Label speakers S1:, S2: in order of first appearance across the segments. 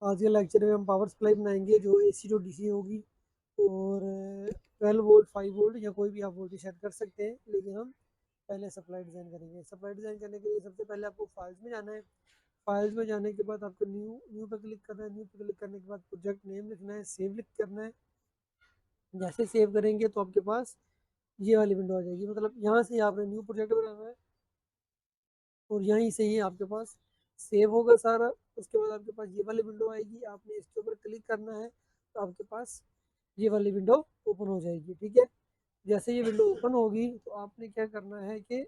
S1: आज के लेक्चर में हम पावर सप्लाई बनाएंगे जो AC टू DC होगी, और 12 वोल्ट 5 वोल्ट या कोई भी आप वोल्टेज सेट कर सकते हैं, लेकिन हम पहले सप्लाई डिज़ाइन करेंगे। सप्लाई डिज़ाइन करने के लिए सबसे पहले आपको फाइल्स में जाना है। फाइल्स में जाने के बाद आपको न्यू न्यू पे क्लिक करना है। न्यू पे क्लिक करने के बाद प्रोजेक्ट नेम लिखना है, सेव लिख करना है। जैसे सेव करेंगे तो आपके पास ये वाली विंडो आ जाएगी, मतलब यहाँ से आपने न्यू प्रोजेक्ट बनाना है और यहीं से ही आपके पास सेव होगा सारा। उसके बाद आपके पास ये वाली विंडो आएगी, आपने इसके ऊपर क्लिक करना है तो आपके पास ये वाली विंडो ओपन हो जाएगी। ठीक है, जैसे ये विंडो ओपन होगी तो आपने क्या करना है कि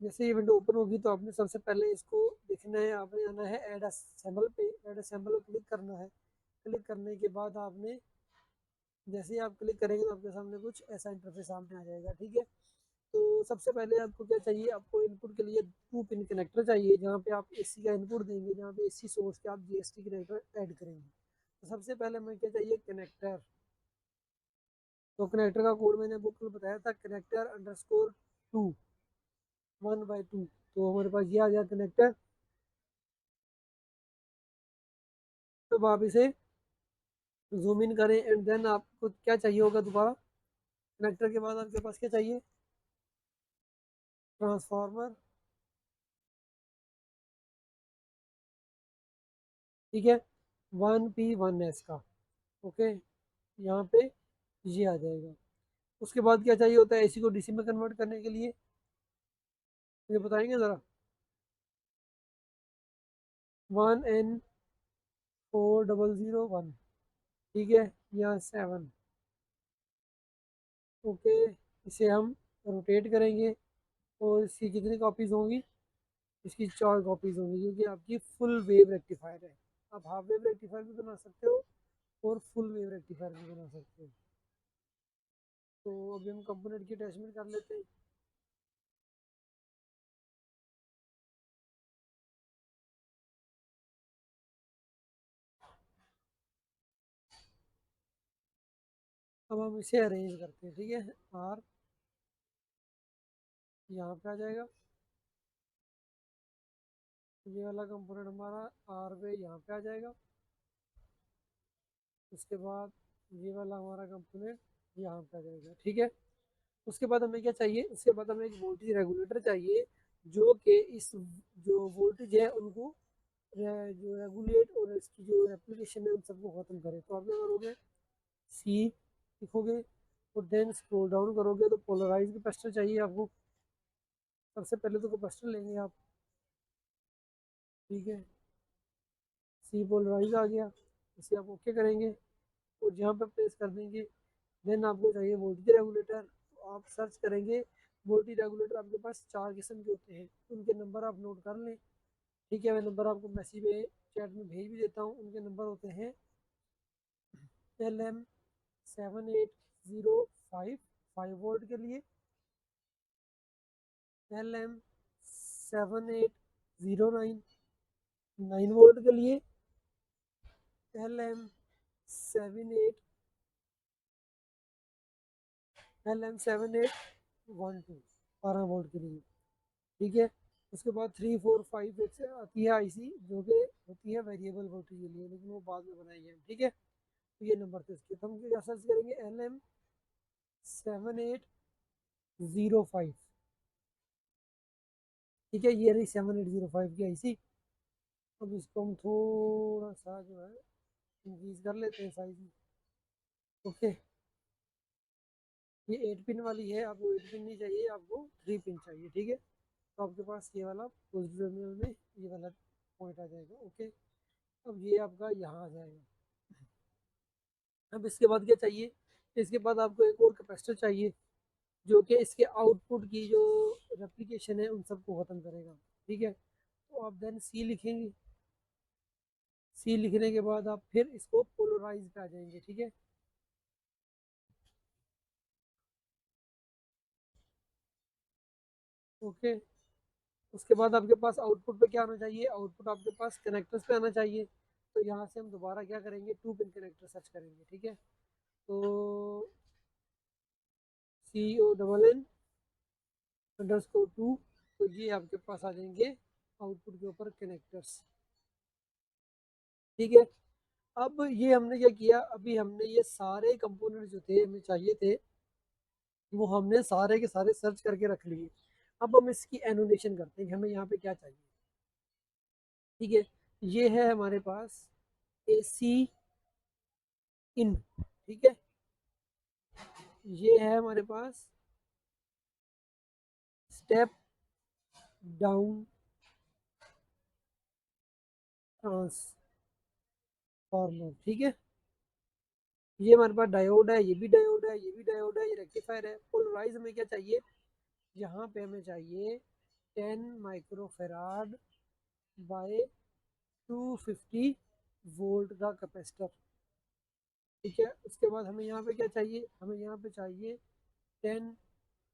S1: जैसे ये विंडो ओपन होगी तो आपने सबसे पहले इसको देखना है, आपने आना है ऐड असेंबल पे। ऐड असेंबल पे क्लिक करना है। क्लिक करने के बाद आपने जैसे ही आप क्लिक करेंगे तो आपके सामने कुछ ऐसा इंटरफेस सामने आ जाएगा। ठीक है, तो सबसे पहले आपको क्या चाहिए, आपको इनपुट के लिए 2 पिन कनेक्टर चाहिए, जहाँ पे आप AC का इनपुट देंगे, जहाँ पे AC सोर्स के आप GST कनेक्टर ऐड करेंगे। तो सबसे पहले हमें क्या चाहिए, कनेक्टर। तो कनेक्टर का कोड मैंने आपको कल बताया था, कनेक्टर_2 1/2। तो हमारे पास ये आ गया कनेक्टर। तो आप इसे जूम इन करें एंड देन आपको क्या चाहिए होगा दोबारा, कनेक्टर के बाद आपके पास क्या चाहिए, ट्रांसफार्मर। ठीक है, 1P1S का। ओके, यहाँ पे ये आ जाएगा। उसके बाद क्या चाहिए होता है AC को DC में कन्वर्ट करने के लिए, मुझे बताएंगे ज़रा। 1N4001। ठीक है, या 7। ओके, इसे हम रोटेट करेंगे और इसकी कितनी कॉपीज़ होंगी, इसकी 4 कॉपीज़ होंगी, क्योंकि आपकी फुल वेव रेक्टिफायर है। आप हाफ वेव रेक्टिफायर भी बना सकते हो और फुल वेव रेक्टिफायर भी बना सकते हो। तो अभी हम कंपोनेंट की अटैचमेंट कर लेते हैं। अब हम इसे अरेंज करते हैं। ठीक है, आर यहाँ पे आ जाएगा, ये वाला कंपोनेंट हमारा आर वे यहाँ पे आ जाएगा। उसके बाद ये वाला हमारा कंपोनेंट यहाँ पे आ जाएगा। ठीक है, उसके बाद हमें क्या चाहिए, उसके बाद हमें एक वोल्टेज रेगुलेटर चाहिए, जो कि इस जो वोल्टेज है उनको जो रेगुलेट और इसकी जो एप्लीकेशन है उन सबको ख़त्म करे। तो आप क्या करोगे, सी लिखोगे और देन स्क्रॉल डाउन करोगे तो पोलराइज कैपेसिटर चाहिए आपको। सबसे पहले तो कैपेसिटर लेंगे आप। ठीक है, सी पोलराइज आ गया, इसे आप ओके करेंगे और यहाँ पे प्रेस कर देंगे। देन आपको चाहिए वोल्टेज रेगुलेटर, तो आप सर्च करेंगे। वोल्टेज रेगुलेटर आपके पास 4 किस्म के होते हैं, उनके नंबर आप नोट कर लें। ठीक है, मैं नंबर आपको मैसेज में चैट में भेज भी देता हूँ। उनके नंबर होते हैं LM7805 5 वोल्ट के लिए, LM7809 9 वोल्ट के लिए, LM78 12 12 वोल्ट के लिए। ठीक है, उसके बाद 3 4 5 एक से आती है IC, जो कि होती है वेरिएबल वोल्टेज के लिए, लेकिन वो बाद में बनाई है। ठीक है, तो ये नंबर थे इसके, तो हम क्या सर्च करेंगे, LM7805। ठीक है, ये रही 7805 की IC। अब इसको हम थोड़ा सा जो है इंक्रीज कर लेते हैं साइज में। ओके, ये 8 पिन वाली है, आपको 8 पिन नहीं चाहिए, आपको 3 पिन चाहिए। ठीक है, तो आपके पास ये वाला पॉजिटिव टर्मिनल में ये वाला पॉइंट आ जाएगा। ओके, अब ये आपका यहाँ आ जाएगा। अब इसके बाद क्या चाहिए, इसके बाद आपको एक और कैपेसिटर चाहिए, जो कि इसके आउटपुट की जो रेप्लिकेशन है उन सबको ख़त्म करेगा। ठीक है, तो आप देन सी लिखेंगे। सी लिखने के बाद आप फिर इसको पोलराइज पे आ जाएंगे। ठीक है, ओके, उसके बाद आपके पास आउटपुट पे क्या आना चाहिए, आउटपुट आपके पास कनेक्टर्स पे आना चाहिए। तो यहाँ से हम दोबारा क्या करेंगे, 2 पिन कनेक्टर सर्च करेंगे। ठीक है, तो CONN_2 तो ये आपके पास आ जाएंगे आउटपुट के ऊपर कनेक्टर्स। ठीक है, अब ये हमने क्या किया, अभी हमने ये सारे कंपोनेंट जो थे हमें चाहिए थे वो हमने सारे के सारे सर्च करके रख लिए। अब हम इसकी एनोटेशन करते हैं कि हमें यहाँ पे क्या चाहिए। ठीक है, ये है हमारे पास AC इन। ठीक है, ये है हमारे पास स्टेप डाउन ट्रांसफार्मर। ठीक है, ये हमारे पास डायोड है, ये भी डायोड है, ये भी डायोड है, ये रेक्टिफायर है। पोलराइज हमें क्या चाहिए, यहाँ पे हमें चाहिए 10 माइक्रोफेराड बाय 250 वोल्ट का कैपेसिटर। ठीक है, उसके बाद हमें यहाँ पे क्या चाहिए, हमें यहाँ पे चाहिए 10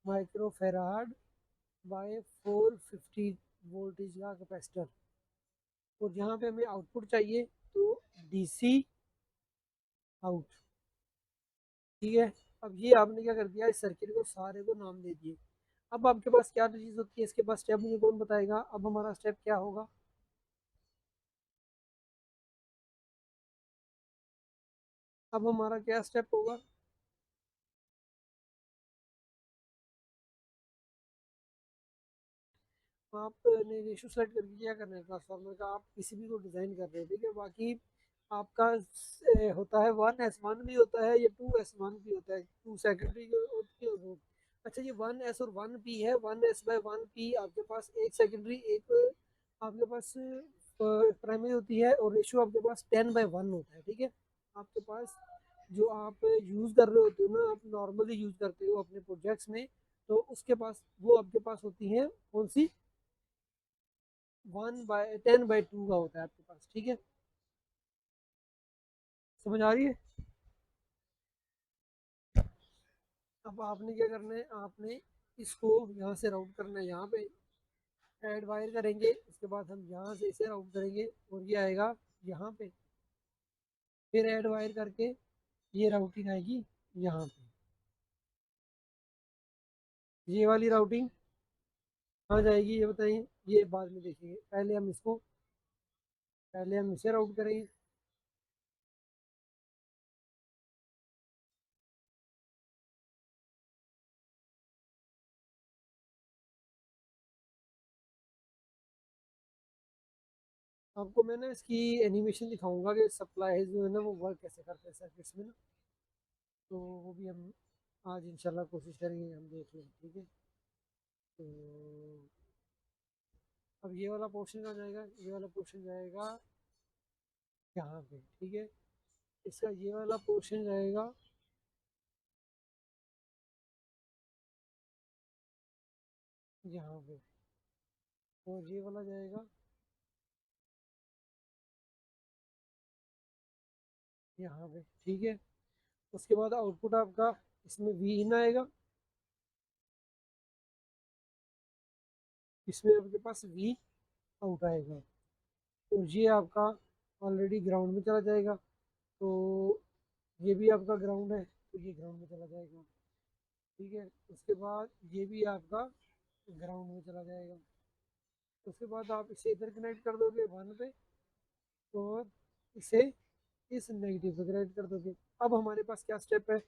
S1: माइक्रोफेराड बाय 450 वोल्टेज का कैपेसिटर। और यहाँ पे हमें आउटपुट चाहिए, तो DC आउट। ठीक है, अब ये आपने क्या कर दिया, इस सर्किट को सारे को नाम दे दिए। अब आपके पास क्या चीज़ होती है, इसके पास स्टेप मुझे कौन बताएगा। अब हमारा स्टेप क्या होगा, अब हमारा क्या स्टेप होगा, आपने रेशो सेलेक्ट करके क्या करना है ट्रांसफार्मर का, आप किसी भी को डिज़ाइन कर रहे हैं। ठीक है, बाकी आपका होता है 1S1 भी होता है, या 2S1 भी होता है, 2 सेकेंडरी होती है। अच्छा, ये 1S और 1P है, 1S/1P आपके पास एक सेकेंडरी एक आपके पास प्राइमरी होती है, और रेशियो आपके पास 10/1 होता है। ठीक है, आपके पास जो आप यूज़ कर रहे होते हो ना, आप नॉर्मली यूज़ करते हो अपने प्रोजेक्ट्स में, तो उसके पास वो आपके पास होती है कौन सी, 10/2 का होता है आपके पास। ठीक है, समझ आ रही है। अब आपने क्या करना है, आपने इसको यहाँ से राउट करना है, यहाँ पे ऐड वायर करेंगे, उसके बाद हम यहाँ से इसे राउट करेंगे और ये आएगा यहाँ पे, फिर ऐड वायर करके ये राउटिंग आएगी यहाँ पे। ये वाली राउटिंग कहाँ जाएगी ये बताइए, ये बाद में देखेंगे, पहले हम इसे राउट करेंगे। आपको मैं ना इसकी एनिमेशन दिखाऊंगा कि सप्लाई जो है ना वो वर्क कैसे करते हैं सर्किट्स में ना, तो वो भी हम आज इंशाल्लाह कोशिश करेंगे हम देख लें। ठीक है, तो अब ये वाला पोर्शन कहाँ जाएगा, ये वाला पोर्शन जाएगा यहाँ पे। ठीक है, इसका ये वाला पोर्शन जाएगा यहाँ पे, और ये वाला जाएगा यहाँ पे। ठीक है, उसके बाद आउटपुट आपका इसमें वी इन आएगा, इसमें आपके पास वी आउट आएगा, और ये आपका ऑलरेडी ग्राउंड में चला जाएगा, तो ये भी आपका ग्राउंड है, तो ये ग्राउंड में चला जाएगा। ठीक है, उसके बाद ये भी आपका ग्राउंड में चला जाएगा। उसके बाद आप इसे इधर कनेक्ट कर दोगे 1 पे, और इसे इस नेगेटिव पे कनेक्ट कर दोगे। अब हमारे पास क्या स्टेप है,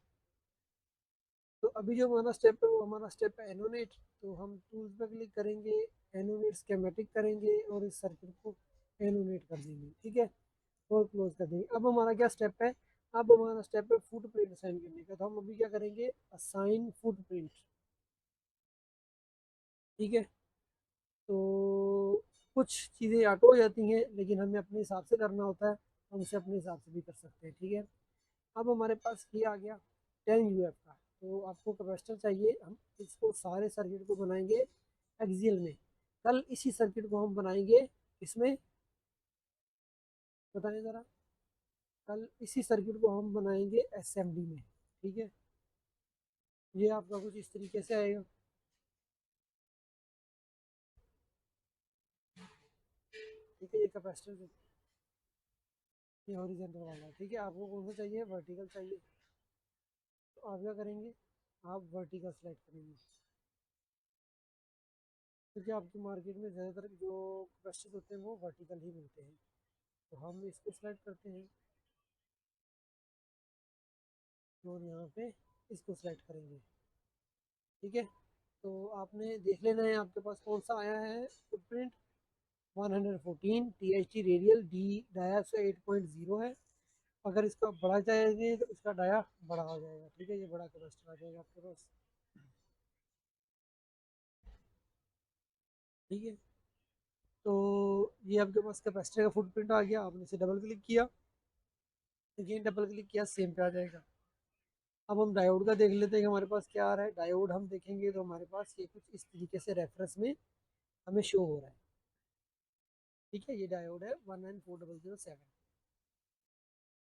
S1: तो अभी जो हमारा स्टेप है वो हमारा स्टेप है एनोनेट। तो हम टूल्स पे क्लिक करेंगे, एनोनेट स्कीमेटिक करेंगे और इस सर्किट को एनोनेट कर देंगे। ठीक है, और क्लोज कर देंगे। अब हमारा क्या स्टेप है, अब हमारा स्टेप है फुटप्रिंट असाइन करने का। तो हम अभी क्या करेंगे, असाइन फुटप्रिंट। ठीक है, तो कुछ चीज़ें ऑटो हो जाती हैं, लेकिन हमें अपने हिसाब से करना होता है, हम इसे अपने हिसाब से भी कर सकते हैं। ठीक है, अब हमारे पास ये आ गया 10 UF का। तो आपको कैपेसिटर चाहिए, हम इसको सारे सर्किट को बनाएंगे एक्सियल में। कल इसी सर्किट को हम बनाएंगे इसमें, बताएं ज़रा, कल इसी सर्किट को हम बनाएंगे SMD में। ठीक है, ये आपका कुछ इस तरीके से आएगा। ठीक है, ये कैपेसिटर, ये हॉरिजॉन्टल वाला है। ठीक है, आपको कौन सा चाहिए, वर्टिकल चाहिए, तो आप क्या करेंगे, आप वर्टिकल सेलेक्ट करेंगे। क्योंकि आपकी मार्केट में ज़्यादातर जो कैपेसिटर होते हैं वो वर्टिकल ही मिलते हैं। तो हम इसको सेलेक्ट करते हैं और यहाँ पे इसको सेलेक्ट करेंगे। ठीक है, तो आपने देख लेना है आपके पास कौन सा आया है footprint. 114 THT radial D dia से 8.0 है। अगर इसका बड़ा चाहिए तो इसका डाया बड़ा हो जाएगा। ठीक है, ये बड़ा कैपेसिटर आ जाएगा आपके पास। ठीक है, तो ये आपके पास कैपेसिटर का फुटप्रिंट आ गया। आपने इसे डबल क्लिक किया, अगेन डबल क्लिक किया, सेम पे आ जाएगा। अब हम डायोड का देख लेते हैं कि हमारे पास क्या आ रहा है। डायोड हम देखेंगे तो हमारे पास ये कुछ इस तरीके से रेफरेंस में हमें शो हो रहा है। ठीक है, ये डायोड है 194007।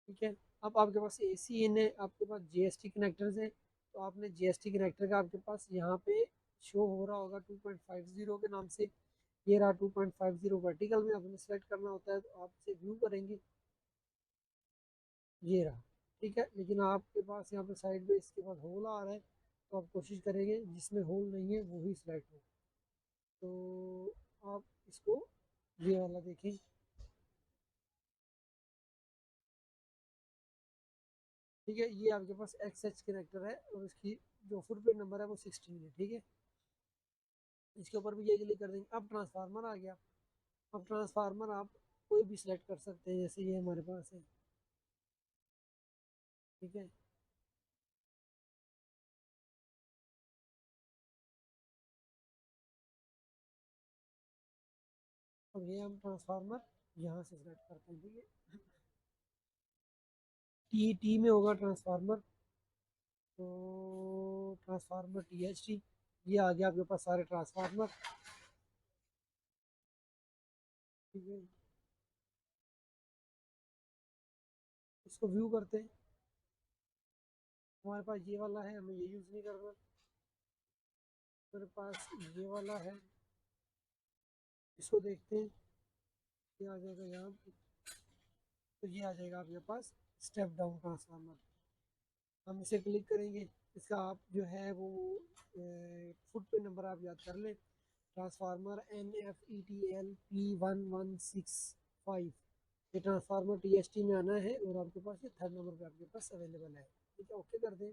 S1: ठीक है, अब आपके पास AC इन है, आपके पास GST कनेक्टर्स हैं। तो आपने GST कनेक्टर का आपके पास यहाँ पे शो हो रहा होगा 2.50 के नाम से। ये रहा 2.50 वर्टिकल में, आपने सेलेक्ट करना होता है तो आप इसे व्यू करेंगे, ये रहा। ठीक है, लेकिन आपके पास यहाँ पे साइड में इसके पास होल आ रहा है, तो आप कोशिश करेंगे जिसमें होल नहीं है वो ही सिलेक्ट हो। तो आप इसको ये वाला देखें। ठीक है, ये आपके पास XH कनेक्टर है और इसकी जो फुटप्रिंट नंबर है वो 16 है। ठीक है, इसके ऊपर भी ये क्लिक कर देंगे। अब ट्रांसफार्मर आ गया। अब ट्रांसफार्मर आप कोई भी सिलेक्ट कर सकते हैं, जैसे ये हमारे पास है। ठीक है, अब ये हम ट्रांसफार्मर यहाँ से सिलेक्ट करते हैं। ठीक है, टी में होगा ट्रांसफार्मर, तो ट्रांसफार्मर THT। ये आ गया आपके पास सारे ट्रांसफार्मर। ठीक है, इसको व्यू करते हैं। हमारे पास ये वाला है, हमें ये यूज़ नहीं करना। मेरे पास ये वाला है, इसको देखते हैं। ये आ जाएगा यहाँ पे, तो ये आ जाएगा आपके पास स्टेप डाउन ट्रांसफार्मर। हम इसे क्लिक करेंगे। इसका आप जो है वो फुटप्रिंट नंबर आप याद कर लें। Transformer NFETL P1165। ये ट्रांसफार्मर THT में आना है और आपके पास ये थर्ड नंबर पे आपके पास अवेलेबल है। ठीक है, ओके कर दें।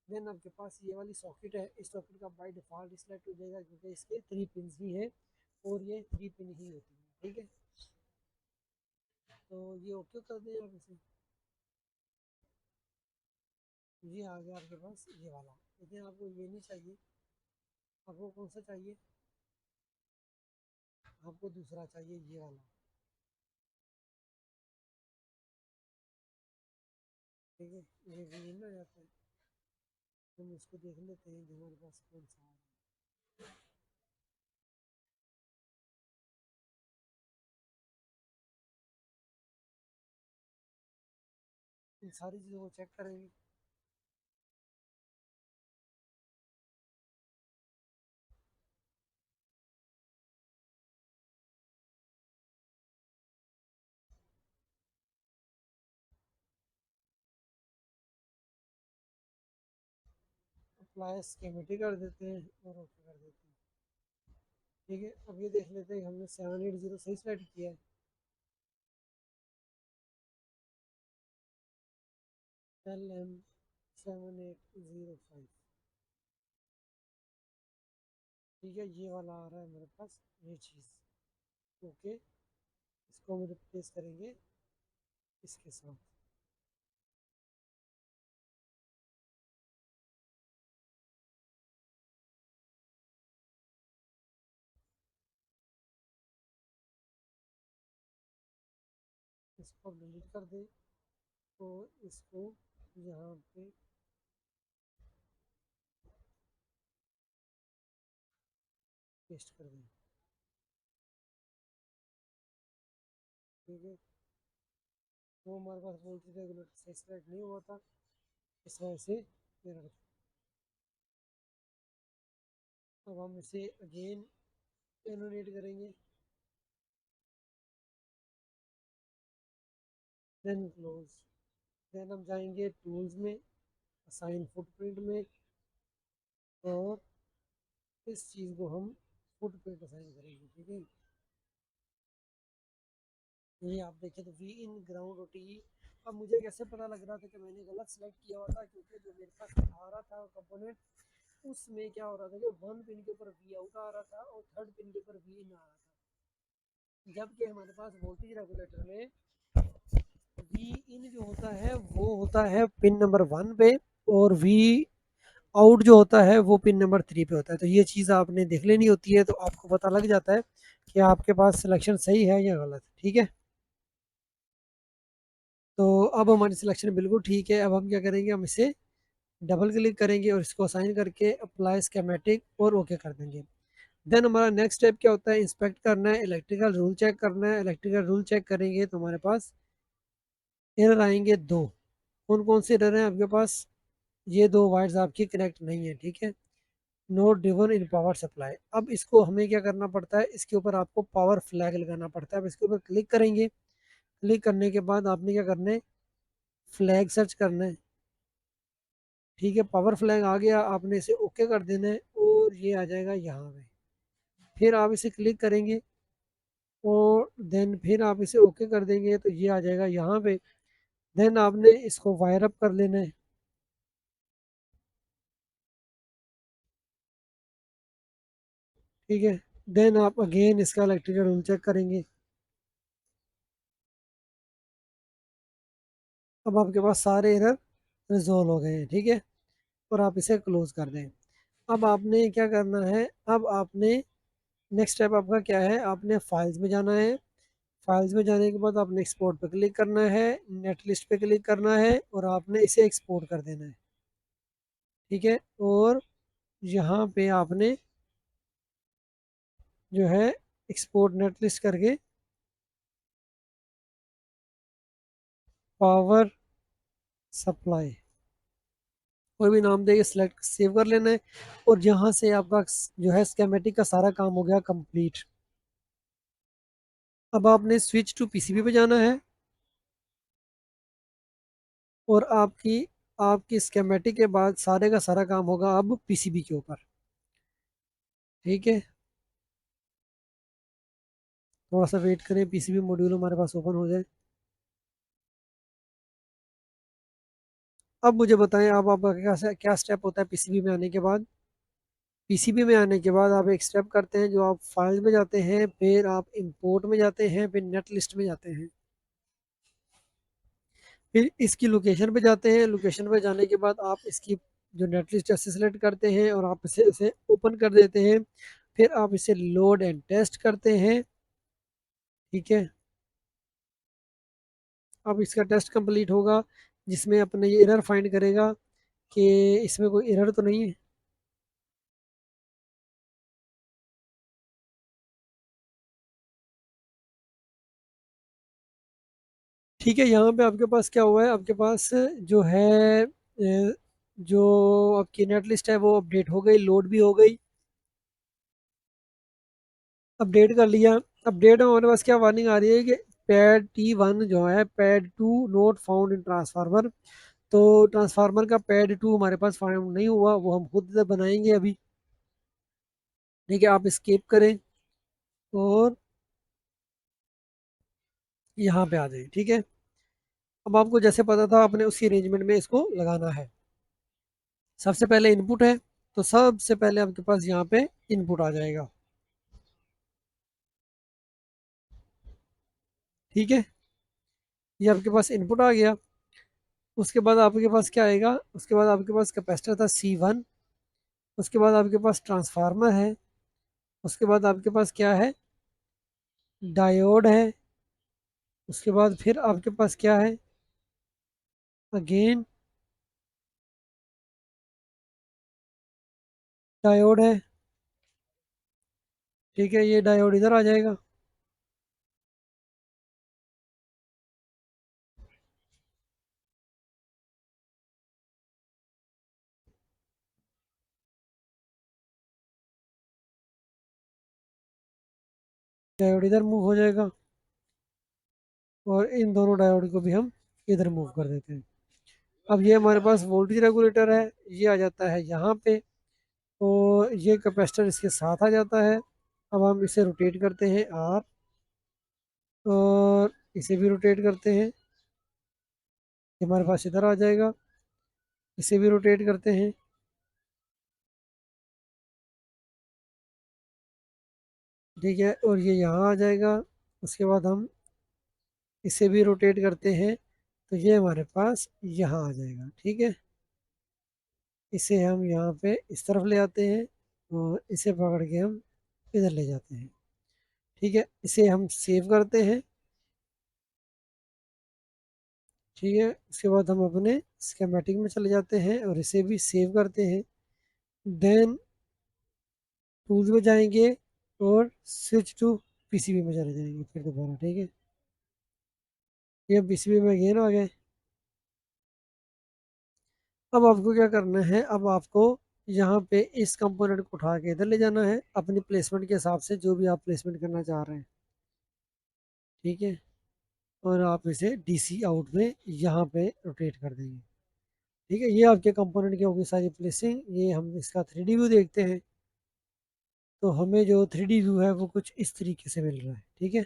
S1: देन आपके पास ये वाली सॉकेट है, इस सॉकेट का बाय डिफ़ॉल्ट सिलेक्ट हो जाएगा क्योंकि इसके 3 पिन भी है और ये 3 पिन ही होती है। ठीक है, तो ये ओके कर दें आप इसे। ये आ गया आपके पास ये वाला, लेकिन आपको ये नहीं चाहिए। आपको कौन सा चाहिए? आपको दूसरा चाहिए, ये वाला। ठीक है, ये भी ना जाता है। हम इसको देख लेते हैं कि हमारे पास कौन सा है। इन सारी चीज़ों को चेक करेंगे। अप्लाई स्कीमेटिक कर देते हैं और ओके कर देते हैं। ठीक है, अब ये देख लेते हैं कि हमने 780 सही सेलेक्ट किया है। LM7805। ठीक है, ये वाला आ रहा है मेरे पास, ये चीज़। ओके, इसको हम रिप्लेस करेंगे इसके साथ। इसको डिलीट कर दें और इसको यहाँ पे पेस्ट कर दें। ठीक है, वो हमारे पास वोल्टेज रेगुलेटर सही सेलेक्ट नहीं हुआ था, इस वजह से एरर। अब हम इसे अगेन एनोटेट करेंगे, देन क्लोज। देन हम जाएंगे टूल्स में, असाइन फुटप्रिंट में, और इस चीज़ को हम फुटप्रिंट असाइन करेंगे, ठीक है। ये आप देखें तो वी इन ग्राउंड ओटी। अब मुझे कैसे पता लग रहा था कि मैंने गलत सेलेक्ट किया हुआ था, क्योंकि जो मेरे पास आ रहा था कंपोनेंट, उसमें क्या हो रहा था कि वन पिन के ऊपर वी आउट आ रहा था और थर्ड पिन के ऊपर वी इन आ रहा था, जबकि हमारे पास वोल्टेज रेगुलेटर में वी इन जो होता है वो होता है पिन नंबर 1 पे, और वी आउट जो होता है वो पिन नंबर 3 पे होता है। तो ये चीज़ आपने देख लेनी होती है, तो आपको पता लग जाता है कि आपके पास सिलेक्शन सही है या गलत, ठीक है। तो अब हमारी सिलेक्शन बिल्कुल ठीक है। अब हम क्या करेंगे, हम इसे डबल क्लिक करेंगे और इसको असाइन करके अप्लाई स्कीमेटिक और ओके कर देंगे। देन हमारा नेक्स्ट स्टेप क्या होता है, इंस्पेक्ट करना है, इलेक्ट्रिकल रूल चेक करना है। इलेक्ट्रिकल रूल चेक करेंगे तो हमारे पास एरर आएंगे दो। कौन कौन से एरर हैं आपके पास, ये दो वायर्स आपकी कनेक्ट नहीं है, ठीक है। नोट ड्रिवन इन पावर सप्लाई। अब इसको हमें क्या करना पड़ता है, इसके ऊपर आपको पावर फ्लैग लगाना पड़ता है। अब इसके ऊपर क्लिक करेंगे, क्लिक करने के बाद आपने क्या करना है, फ्लैग सर्च करना है, ठीक है। पावर फ्लैग आ गया, आपने इसे ओके कर देना है और ये आ जाएगा यहाँ पे। फिर आप इसे क्लिक करेंगे और देन फिर आप इसे ओके कर देंगे तो ये आ जाएगा यहाँ पे। देन आपने इसको वायर अप कर लेना है, ठीक है। देन आप अगेन इसका इलेक्ट्रिकल रूल चेक करेंगे। अब आपके पास सारे एरर रिजोल्व हो गए हैं, ठीक है। और आप इसे क्लोज कर दें। अब आपने क्या करना है, अब आपने नेक्स्ट स्टेप आपका क्या है, आपने फाइल्स में जाना है। फाइल्स में जाने के बाद आपने एक्सपोर्ट पे क्लिक करना है, नेट लिस्ट पे क्लिक करना है और आपने इसे एक्सपोर्ट कर देना है, ठीक है। और यहाँ पे आपने जो है एक्सपोर्ट नेट लिस्ट करके पावर सप्लाई कोई भी नाम देके सिलेक्ट सेव कर लेना है। और यहाँ से आपका जो है स्कीमेटिक का सारा काम हो गया कंप्लीट। अब आपने स्विच टू पीसीबी पे जाना है और आपकी आपकी स्कीमेटिक के बाद सारे का सारा काम होगा अब पीसीबी के ऊपर, ठीक है। थोड़ा सा वेट करें, पीसीबी मॉड्यूल हमारे पास ओपन हो जाए। अब मुझे बताएं, अब आपका क्या क्या स्टेप होता है पीसीबी में आने के बाद। पीसीबी में आने के बाद आप एक स्टेप करते हैं, जो आप फाइल में जाते हैं, फिर आप इंपोर्ट में जाते हैं, फिर नेट लिस्ट में जाते हैं, फिर इसकी लोकेशन पे जाते हैं। लोकेशन पे जाने के बाद आप इसकी जो नेट लिस्ट है सेलेक्ट करते हैं और आप इसे ओपन कर देते हैं। फिर आप इसे लोड एंड टेस्ट करते हैं, ठीक है। अब इसका टेस्ट कंप्लीट होगा, जिसमें अपने ये एरर फाइंड करेगा कि इसमें कोई एरर तो नहीं है, ठीक है। यहाँ पे आपके पास क्या हुआ है, आपके पास जो है जो आपकी नेट लिस्ट है वो अपडेट हो गई, लोड भी हो गई। अपडेट कर लिया। अपडेट में हमारे पास क्या वार्निंग आ रही है कि पैड T1 जो है pad 2 not found in transformer. तो ट्रांसफार्मर का पैड 2 हमारे पास फाउंड नहीं हुआ, वो हम खुद से बनाएंगे अभी, ठीक है। आप स्केप करें और यहाँ पे आ जाए, ठीक है। अब आपको जैसे पता था अपने उसी अरेंजमेंट में इसको लगाना है। सबसे पहले इनपुट है, तो सबसे पहले आपके पास यहाँ पे इनपुट आ जाएगा, ठीक है। ये आपके पास इनपुट आ गया। उसके बाद आपके पास क्या आएगा, उसके बाद आपके पास कैपेसिटर था C1। उसके बाद आपके पास ट्रांसफार्मर है। उसके बाद आपके पास क्या है, डायोड है। उसके बाद फिर आपके पास क्या है, अगेन डायोड है, ठीक है। ये डायोड इधर आ जाएगा, डायोड इधर मूव हो जाएगा और इन दोनों डायोड को भी हम इधर मूव कर देते हैं। अब ये हमारे पास वोल्टेज रेगुलेटर है, ये आ जाता है यहाँ पे और ये कैपेसिटर इसके साथ आ जाता है। अब हम इसे रोटेट करते हैं आर, और इसे भी रोटेट करते हैं, ये हमारे पास इधर आ जाएगा। इसे भी रोटेट करते हैं, ठीक है, और ये यहाँ आ जाएगा। उसके बाद हम इसे भी रोटेट करते हैं, तो ये हमारे पास यहाँ आ जाएगा, ठीक है। इसे हम यहाँ पे इस तरफ ले आते हैं, और इसे पकड़ के हम इधर ले जाते हैं, ठीक है। इसे हम सेव करते हैं, ठीक है। उसके बाद हम अपने स्कीमेटिक में चले जाते हैं और इसे भी सेव करते हैं। देन टूल्स में जाएंगे और स्विच टू पीसीबी में चले जाएंगे फिर दोबारा, ठीक है। ये पीसीबी में अगेन आ गए। अब आपको क्या करना है, अब आपको यहाँ पे इस कंपोनेंट को उठा के इधर ले जाना है अपनी प्लेसमेंट के हिसाब से, जो भी आप प्लेसमेंट करना चाह रहे हैं, ठीक है। और आप इसे डीसी आउट में यहाँ पे रोटेट कर देंगे, ठीक है। ये आपके कंपोनेंट की होगी सारी प्लेसिंग। ये हम इसका 3D व्यू देखते हैं, तो हमें जो 3D व्यू है वो कुछ इस तरीके से मिल रहा है, ठीक है।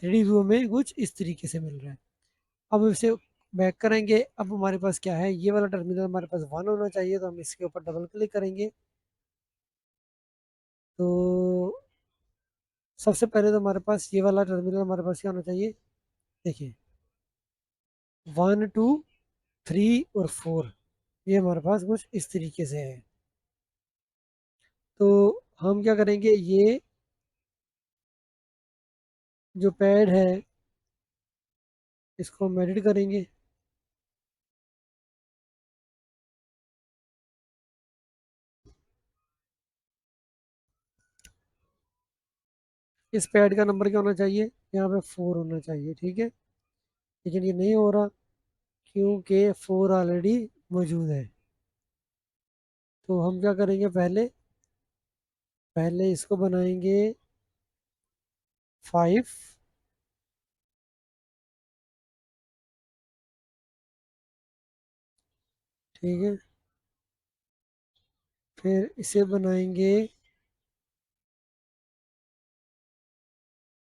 S1: 3D व्यू में कुछ इस तरीके से मिल रहा है। अब इसे बैक करेंगे। अब हमारे पास क्या है, ये वाला टर्मिनल हमारे पास 1 होना चाहिए, तो हम इसके ऊपर डबल क्लिक करेंगे। तो सबसे पहले तो हमारे पास ये वाला टर्मिनल हमारे पास क्या होना चाहिए, देखिए 1 2 3 और 4, ये हमारे पास कुछ इस तरीके से है। तो हम क्या करेंगे, ये जो पैड है इसको हम एडिट करेंगे। इस पैड का नंबर क्या होना चाहिए, यहाँ पे 4 होना चाहिए, ठीक है। लेकिन ये नहीं हो रहा क्योंकि 4 ऑलरेडी मौजूद है। तो हम क्या करेंगे, पहले पहले इसको बनाएंगे 5, ठीक है। फिर इसे बनाएंगे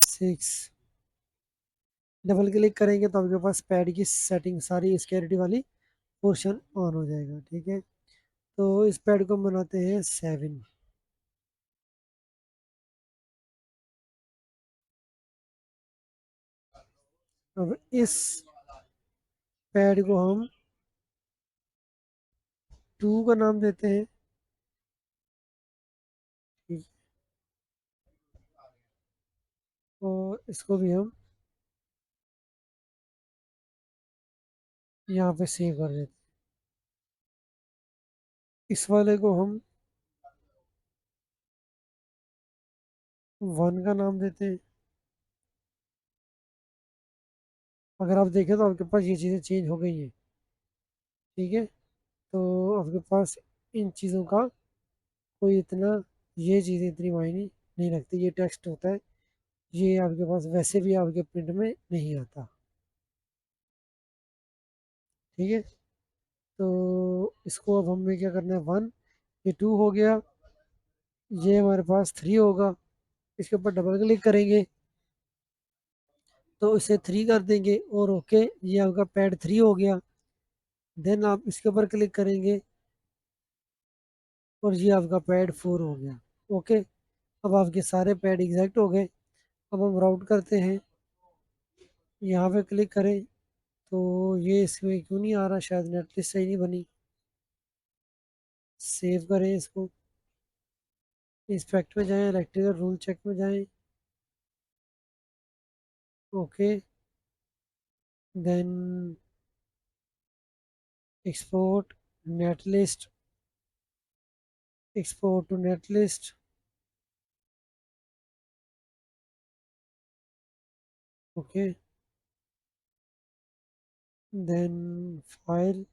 S1: 6। डबल क्लिक करेंगे तो आपके पास पैड की सेटिंग सारी सिक्योरिटी वाली पोर्शन ऑन हो जाएगा, ठीक है। तो इस पैड को हम बनाते हैं 7। अब इस पैड को हम 2 का नाम देते हैं, ठीक। और इसको भी हम यहाँ पे सेव कर देते हैं। इस वाले को हम 1 का नाम देते हैं। अगर आप देखें तो आपके पास ये चीज़ें चेंज हो गई हैं, ठीक है। तो आपके पास इन चीज़ों का कोई इतना, ये चीज़ें इतनी मायने नहीं रखती। ये टेक्स्ट होता है, ये आपके पास वैसे भी आपके प्रिंट में नहीं आता, ठीक है। तो इसको अब हमें क्या करना है, 1, ये 2 हो गया, ये हमारे पास 3 होगा। इसके ऊपर डबल क्लिक करेंगे तो इसे 3 कर देंगे, और ओके, ये आपका पैड 3 हो गया। देन आप इसके ऊपर क्लिक करेंगे और ये आपका पैड 4 हो गया, ओके। अब आपके सारे पैड एग्जैक्ट हो गए। अब हम राउट करते हैं, यहाँ पे क्लिक करें, तो ये इसमें क्यों नहीं आ रहा, शायद नेटलिस्ट सही नहीं बनी। सेव करें इसको, इंस्पेक्ट में जाएं, इलेक्ट्रिकल रूल चेक में जाएं, okay. Then export net list, export to net list, okay. Then file,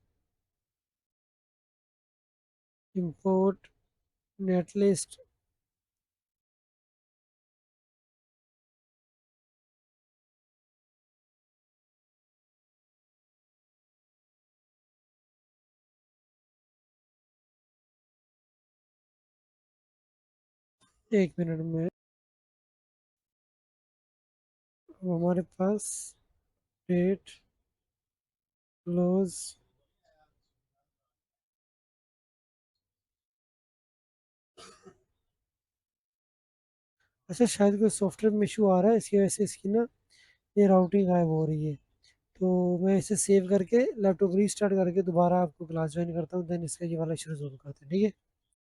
S1: import net list, एक मिनट में हमारे पास डेट क्लोज। अच्छा शायद कोई सॉफ्टवेयर में इशू आ रहा है, इसकी वजह से इसकी ना ये राउटिंग गायब हो रही है। तो मैं इसे सेव करके लैपटॉप रीस्टार्ट करके दोबारा आपको क्लास ज्वाइन करता हूँ, देन इसका ये वाला इशू रिजॉल्व करते हैं, ठीक है।